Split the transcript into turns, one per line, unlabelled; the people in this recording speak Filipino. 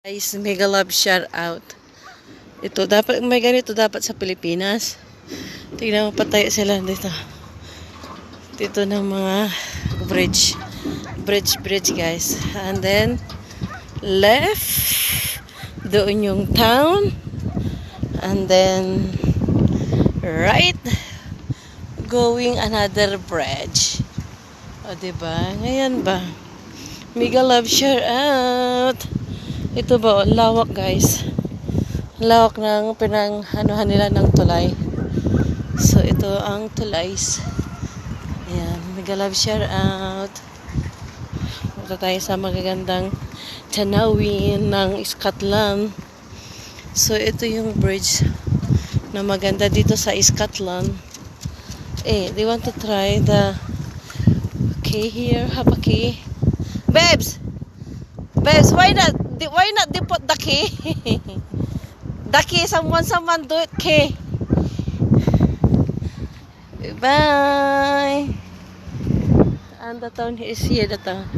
Guys, mega love shout out. Ito dapat may ganito dapat sa Pilipinas. Tingnan mo patay sila dito. Dito ng mga bridge guys. And then left doon yung town. And then right going another bridge. O diba? Ngayon ba? Mega love shout out. Ito ba, lawak guys. Lawak ng pinanghanuhan nila ng tulay. So ito ang tulays. Ayan, mega love shout out. Punta tayo sa magagandang tanawin ng Scotland. So ito yung bridge na maganda dito sa Scotland. Do you want to try the key here? Have a key? Babes, why not they put the key? The key, someone do it, key. Bye. And the town is here, the town.